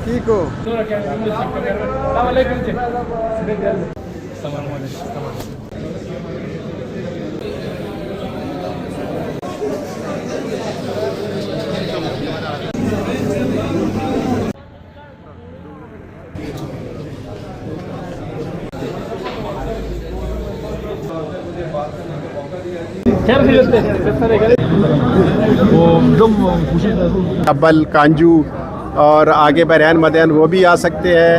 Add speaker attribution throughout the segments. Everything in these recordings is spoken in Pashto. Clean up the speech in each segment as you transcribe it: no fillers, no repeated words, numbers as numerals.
Speaker 1: Kiko.
Speaker 2: अब्बल कांजू और आगे बरयान मदन वो भी आ सकते हैं।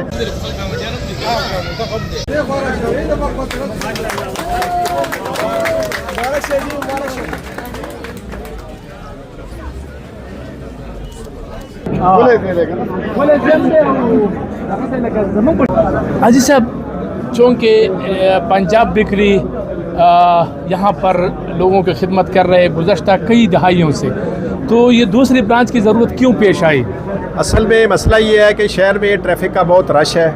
Speaker 3: हाजी साहब, चूँकि पंजाब बेकरी यहाँ पर लोगों की खिदमत कर रहे गुज़श्ता कई दहाइयों से, तो ये दूसरी ब्रांच की ज़रूरत क्यों पेश आई?
Speaker 2: असल में मसला ये है कि शहर में ट्रैफिक का बहुत रश है।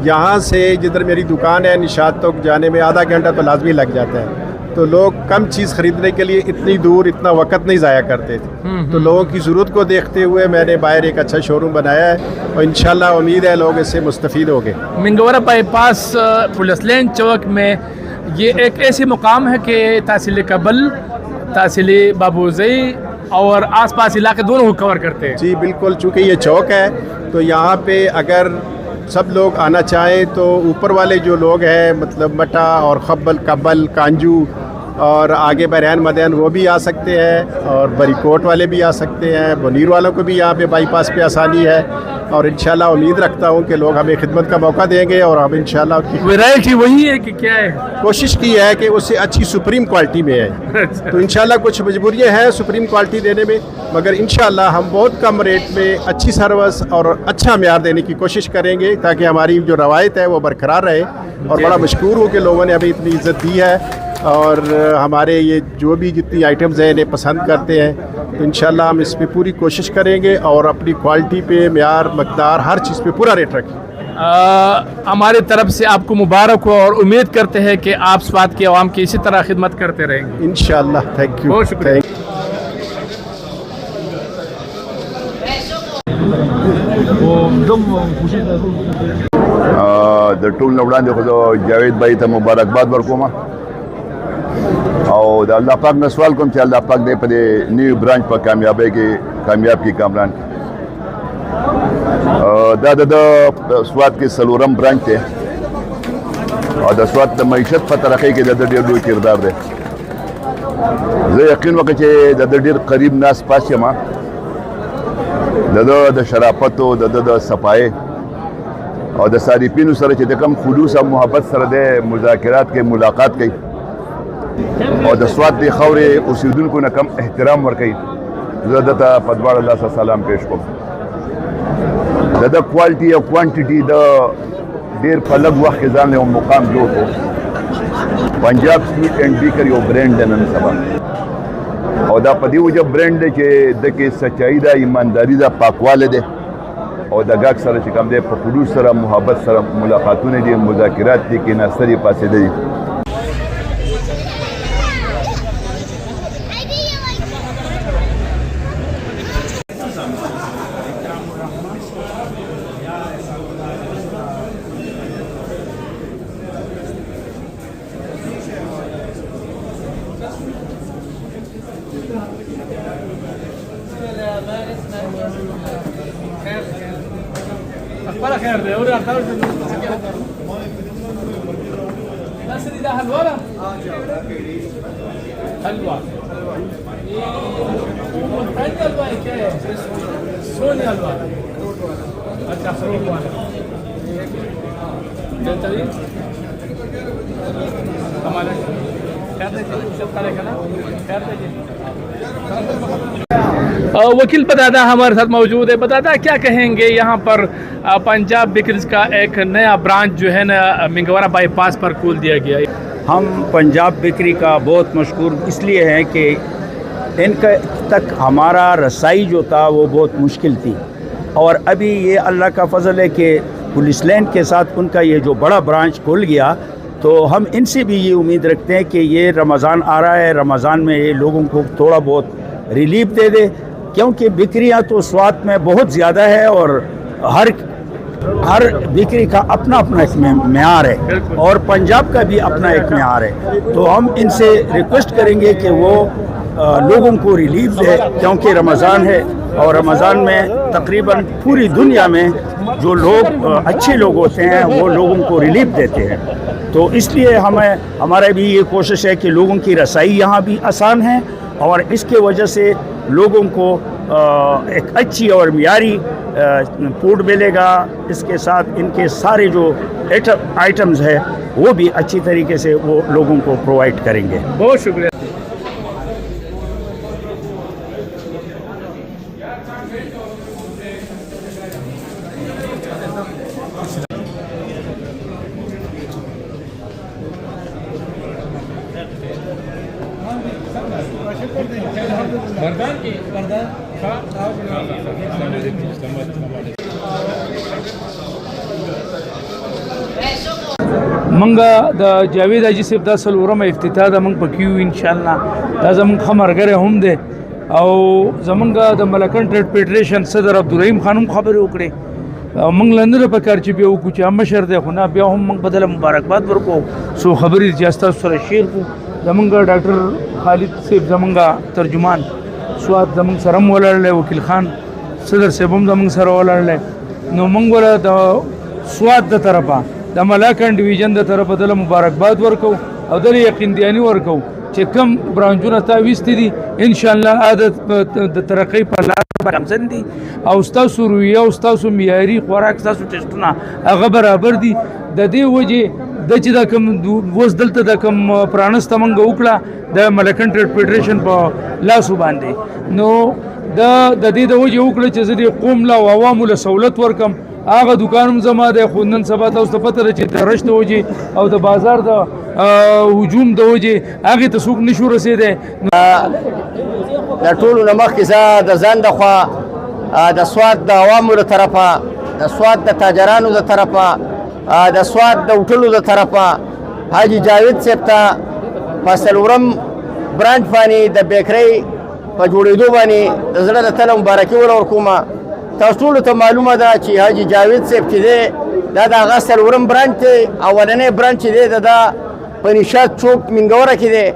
Speaker 2: यहाँ से जिधर मेरी दुकान है निशात तक जाने में आधा घंटा तो लाजमी लग जाता है, तो लोग कम चीज़ ख़रीदने के लिए इतनी दूर इतना वक्त नहीं ज़ाया करते थे। तो लोगों की ज़रूरत को देखते हुए मैंने बाहर एक अच्छा शोरूम बनाया है और इंशाल्लाह उम्मीद है लोग इससे मुस्तफ़ीद होंगे।
Speaker 3: मिंगवरा बाईपास पुलिस लाइन चौक में ये एक ऐसी मुकाम है कि तहसील कबल, तहसील बाबूज़ई और आसपास इलाके दोनों को कवर करते हैं।
Speaker 2: जी बिल्कुल, चूँकि ये चौक है तो यहाँ पे अगर सब लोग आना चाहें तो ऊपर वाले जो लोग हैं मतलब मटा और खब्बल कब्बल कांजू और आगे बरयान मदन वो भी आ सकते हैं और बरीकोट वाले भी आ सकते हैं। बनीर वालों को भी यहाँ पे बाईपास पे आसानी है और इंशाल्लाह उम्मीद रखता हूँ कि लोग हमें खिदमत का मौका देंगे और हम इंशाल्लाह
Speaker 3: वैरायटी वही है कि क्या है?
Speaker 2: कोशिश की है कि उससे अच्छी सुप्रीम क्वालिटी में है। तो इंशाल्लाह कुछ मजबूरियाँ हैं सुप्रीम क्वालिटी देने में, मगर इंशाल्लाह हम बहुत कम रेट में अच्छी सर्विस और अच्छा म्यार देने की कोशिश करेंगे ताकि हमारी जो रवायत है वो बरकरार रहे। और बड़ा मशकूर हूँ कि लोगों ने हमें इतनी इज़्ज़त दी है और हमारे ये जो भी जितनी आइटम्स हैं इन्हें पसंद करते हैं। तो इंशाल्लाह हम इस पर पूरी कोशिश करेंगे और अपनी क्वालिटी पे म्यार मकदार हर चीज़ पे पूरा रेट रखें।
Speaker 3: हमारी तरफ से आपको मुबारक हो और उम्मीद करते हैं कि आप स्वाद की आवाम की इसी तरह खिदमत करते रहेंगे
Speaker 2: इंशाल्लाह। थैंक यू,
Speaker 3: बहुत शुक्रिया।
Speaker 4: د ټول نه وړاندې خو زه جاوید بھائی ته مبارکباد ورکوم او د الله پاک نه سوال کوم چې الله پاک دې په دې نیو برانچ په کامیابی کې کامیاب کی کامران دا د سواد کې سلورم برانچ دی او د سواد د معیشت په ترقۍ کې د ډېر لوی کردار دی. زه یقین وکړم چې د ډېر قریب ناس پاس یم د شرافت او د صفای او د صارفینو سره چې د کم خلوص او محبت سره د مذاکرات کې ملاقات کوي او د سواد د خورې اوسیدونکو نه کم احترام ورکوي. زه دته په دواړه لاسه سلام پیش کوم. د کوالټي او کوانټیټي د ډېر په لږ وخت کې ځان له مقام جوړ کړو. پنجاب سویټ اینډ بیکر یو برانډ دی نن سبا او دا په دې وجه برانډ دی چې د کې سچایي ده، ایمانداري ده، پاکواله ده او د ګاګ سره چې کوم دی په خلوص سره محبت سره ملاقاتونه دي، مذاکرات دي، کېناسته دي، پاڅېده دي.
Speaker 3: أخبار خير ده أوري أخبار الناس اللي ده حلوة حلوة عندي حلوة كيف سوني حلوة अच्छा फ्रूट वाला चलिए हमारे क्या सब करेगा ना क्या वकील बताता हमारे साथ मौजूद है। बताता क्या कहेंगे यहाँ पर पंजाब बेकरीज का एक नया ब्रांच जो है ना मिंगवारा बाईपास पर खोल दिया गया है।
Speaker 5: हम पंजाब बेकरी का बहुत मशहूर इसलिए है कि इनका तक हमारा रसाई जो था वो बहुत मुश्किल थी और अभी ये अल्लाह का फ़ज़ल है कि पुलिस लाइन के साथ उनका ये जो बड़ा ब्रांच खुल गया तो हम इनसे भी ये उम्मीद रखते हैं कि ये रमज़ान आ रहा है, रमज़ान में ये लोगों को थोड़ा बहुत रिलीफ दे दे, क्योंकि बिक्रियाँ तो स्वाद में बहुत ज़्यादा है और हर बेकरी का अपना अपना एक मेयार है और पंजाब का भी अपना एक मेयार है। तो हम इनसे रिक्वेस्ट करेंगे कि वो लोगों को रिलीफ दे, क्योंकि रमज़ान है और रमज़ान में तकरीबन पूरी दुनिया में जो लोग अच्छे लोग होते हैं वो लोगों को रिलीफ देते हैं। तो इसलिए हमारा भी ये कोशिश है कि लोगों की रसाई यहाँ भी आसान है और इसके वजह से लोगों को एक अच्छी और मियारी फूड मिलेगा। इसके साथ इनके सारे जो आइटम्स है वो भी अच्छी तरीके से वो लोगों को प्रोवाइड करेंगे।
Speaker 3: बहुत शुक्रिया। منګه د جاوید حاجی صاحب د سلورمه افتتاح د منګ پکیو ان شاء الله دا زمونږ خمرګره هم ده او زمونږ د ملکن ټریډ فیډریشن صدر عبدالرحیم خانم خبرې وکړي منګ لندره په کار چې بیا وکړو چې مشر دی خو نه بیا هم منګ بدله مبارکباد ورکو سو خبرې جاستا سره شیر کو زمونږ ډاکټر خالد صاحب زمونږ ترجمان سواد زمونږ سره ولرل وکیل خان صدر صاحب هم زمونږ سره ولرل نو منګ ولا د سواد د طرفه د ملاکن ډیویژن د طرفه د مبارکباد ورکو او د یقین دیانی ورکو چې کم برانچونه تا وستې دي ان شاء الله عادت د ترقی په لار باندې دي او تاسو رویه او تاسو معیاري خوراک تاسو ټیسټونه هغه برابر دي د دې وجه د چې د کم وس دلته د کم پرانسته منګه وکړه د ملکن ټریډ فیډریشن په لاسو باندې نو د دې د وجه وکړه چې زه د قوم لا او عوامو له سہولت ورکم هغه دکانم زما د خوندن سبا تاسو ته پته چې ترشت وږي او د بازار د هجوم د وږي هغه ته څوک نشو رسیدي
Speaker 1: د ټولو نمخ کې د ځان د خوا د سواد د عوامو له طرفه د سواد د تاجرانو د طرفه د سواد د هوټلو د طرفه حاجی جاوید صاحب ته په څلورم برانچ باندې د بیکرۍ په جوړېدو باندې د زړه له تله مبارکي ورکوم. تاسو ټولو ته معلومه ده چې حاجی جاوید صاحب چې دی دا د هغه څلورم برانچ دی. اولنی برانچ چې دی د په نشاط چوک منګوره کې دی.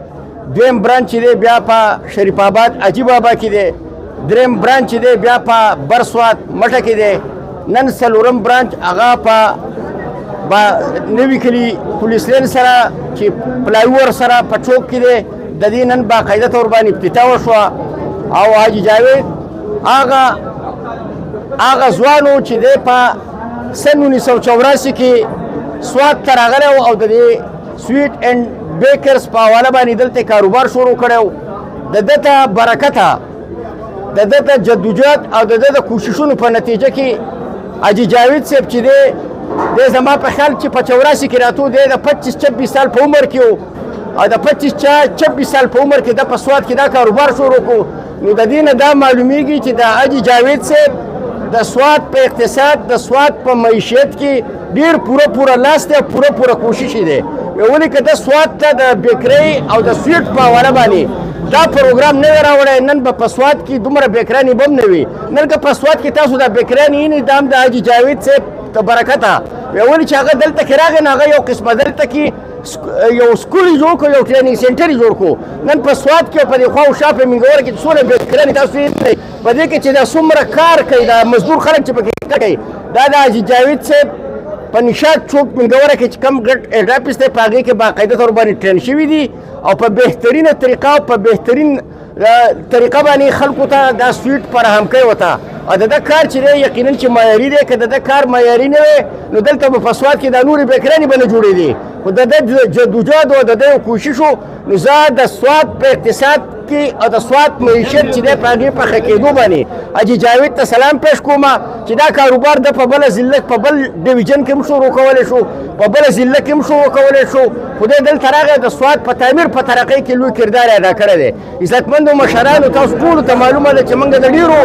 Speaker 1: دویم برانچ چې دی بیا په شریف آباد عجیب آباد کې دی. دریم برانچ چې دی بیا په برسوات مټه کې دی. نن څلورم برانچ هغه په نوي کلي پولیس لین سره چې فلای اوور سره په چوک کې دی د دې نن باقاعده طور باندې افتتاح وشوه او حاجی جاوید هغه ځوانو چې دی په سن 1984 کې سوات ته راغلی او د دې سویټ اینډ بیکرز په حواله باندې دلته کاروبار شروع کړی د ده ته برکته د ده ته جدوجہد او د ده د کوششونو په نتیجه کې حاجی جاوید صاحب چې دی زما په خیال چې په 84 کې راتو دی د 25-26 سال په عمر کې و او د 25-26 سال په عمر کې د په سوات کې دا کاروبار شروع کړو. نو د دې نه دا معلومیږي چې د حاجی جاوید صاحب د سوات په اقتصاد د سوات په معیشت کې ډیر پوره لاس دی او پوره کوشش دی. ولې که د سوات ته د بیکرۍ او د سویټ په حواله باندې دا پروګرام نه راوړی نن به په سوات کې دومره بیکرانې به هم نه وي. نن که په سوات کې تاسو دا بیکرانې وینئ دا هم د حاجی جاوید صاحب ته برکته ولې چې هغه دلته کې راغی نو هغه یو قسمه دلته کې یو سکول یې جوړ کړو یو ټریننګ سینټر یې جوړ کړو. نن په سوات کې او په دې خوا او شا په منګوره کې څومره بیکرانې تاسو وینئ په دې کې چې دا څومره کار کوي دا مزدور خلک چې پکې کار کوي دا د حاجی جاوید صاحب په نشاط چوک منګوره کې چې کم ګډ هیډ آفیس دی په هغې کې باقاعده طور باندې ټرین شوي دي او په بهترینه طریقه او په بهترین طریقه باندې خلکو ته دا سویټ فراهم کوي ورته او د ده کار چې دی یقینا چې معیاري دی. که د ده کار معیاري نه وی نو دلته به په سوات کې دا نورې بیکرانې به نه جوړېدې خو د ده جدوجہد او د ده کوششو نو زه د سوات په اقتصاد کې او د سوات معیشت چې دی په هغې په ښه کېدو باندې حاجي جاوید ته سلام پیش کوم چې دا کاروبار د په بله ضلع په بل ډیویژن کې هم شروع کولی شو په بله ضلع کې هم شروع کولی شو خو دی دلته راغی د سوات په تعمیر په ترقۍ کې لوی کردار ادا کړی دی. عزتمندو مشرانو تاسو ټولو ته معلومه ده چې موږ د ډېرو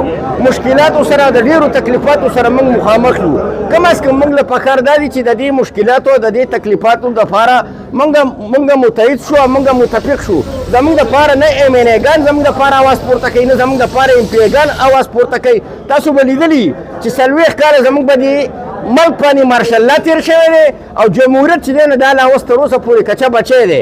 Speaker 1: مشکلاتو سره د ډېرو تکلیفاتو سره موږ مخامخ یو. کم از کم موږ له پکار دا دي چې د دې مشکلاتو د دې تکلیفاتو دپاره موږ متحد شو او موږ متفق شو. زموږ دپاره نه ایم این اے ګان زموږ دپاره اواز پورته کوي نه زموږ دپاره امپیګان اواز پورته کوي. تاسو به لیدلي چې 40 کاله زموږ به د ملک باندې مارشل لا تېر شوی دی او جمهوریت چې دی نه دا لا اوس تر اوسه پورې کچه بچی دی.